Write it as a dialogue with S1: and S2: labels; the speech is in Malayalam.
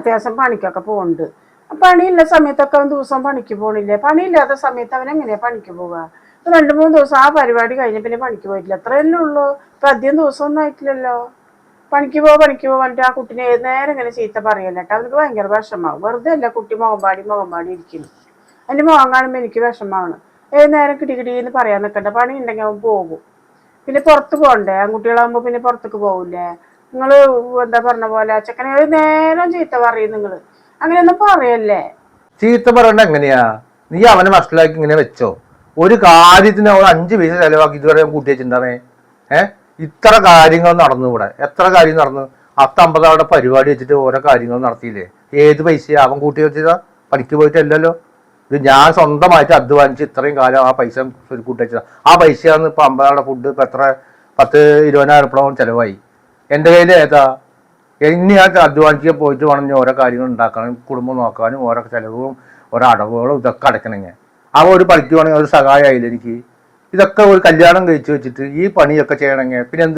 S1: അത്യാവശ്യം പണിക്കൊക്കെ പോകുന്നുണ്ട്. പണിയില്ല സമയത്തൊക്കെ അവൻ ദിവസം പണിക്ക് പോകണില്ലേ? പണിയില്ലാത്ത സമയത്ത് അവൻ എങ്ങനെയാ പണിക്ക് പോവുക? 2-3 ദിവസം ആ പരിപാടി കഴിഞ്ഞ പിന്നെ പണിക്ക് പോയിട്ടില്ല. അത്രയല്ലേ ഉള്ളൂ. ഇപ്പൊ അധികം ദിവസം ഒന്നും ആയിട്ടില്ലല്ലോ. പണിക്ക് പോ പറഞ്ഞിട്ട് ആ കുട്ടിനെ ഏത് നേരം ഇങ്ങനെ ചീത്ത പറയല്ലേട്ടോ. അവർക്ക് ഭയങ്കര വിഷമാവും. വെറുതെ അല്ല കുട്ടി മുഖംപാടി ഇരിക്കുന്നു. എൻ്റെ മുഖം കാണുമ്പോൾ എനിക്ക് വിഷമമാണ്. ഏത് നേരം കിടികിടീന്ന് പറയാൻ നിൽക്കണ്ട. പണി ഉണ്ടെങ്കിൽ അവൻ പോകും. പിന്നെ പുറത്ത് പോകണ്ടേ? ആൺകുട്ടികളാകുമ്പോൾ പിന്നെ പുറത്തേക്ക് പോകില്ലേ? നിങ്ങൾ എന്താ പറഞ്ഞ പോലെ ചെക്കനെ ഏത് നേരം ചീത്ത പറയും നിങ്ങൾ. അങ്ങനെയൊന്നും പറയല്ലേ.
S2: ചീത്ത പറയണ്ട എങ്ങനെയാ? നീ അവനെ മനസ്സിലാക്കി ഇങ്ങനെ വെച്ചോ. ഒരു കാര്യത്തിന് അവൻ 5 പൈസ ചെലവാക്കി ഇതുവരെ കൂട്ടി വെച്ചിട്ടുണ്ടാവേ. ഇത്ര കാര്യങ്ങൾ നടന്നു ഇവിടെ. എത്ര കാര്യം നടന്നു? 10-50 അവിടെ പരിപാടി വെച്ചിട്ട് ഓരോ കാര്യങ്ങൾ നടത്തിയില്ലേ? ഏത് പൈസയാ അവൻ കൂട്ടി വെച്ചതാ? പണിക്ക് പോയിട്ടല്ലല്ലോ. ഇത് ഞാൻ സ്വന്തമായിട്ട് അധ്വാനിച്ച് ഇത്രയും കാലം ആ പൈസ കൂട്ടി വെച്ചതാ. ആ പൈസയാണ് ഇപ്പൊ 50 ഫുഡ് ഇപ്പൊ എത്ര 10-20,000 ചെലവായി. എൻ്റെ കയ്യിൽ ഏതാ? ഇനി ഞാൻ അധ്വാനിച്ച് പോയിട്ട് വേണം ഓരോ കാര്യങ്ങൾ ഉണ്ടാക്കാനും കുടുംബം നോക്കാനും ഓരോ ചെലവും ഓരോ അടവുകളും ഇതൊക്കെ അടയ്ക്കണമെങ്കിൽ. അവ ഒരു പണിക്ക് വേണമെങ്കിൽ ഒരു സഹായമായില്ല എനിക്ക്. ഇതൊക്കെ ഒരു കല്യാണം കഴിച്ച് വെച്ചിട്ട് ഈ പണിയൊക്കെ ചെയ്യണമെങ്കിൽ പിന്നെ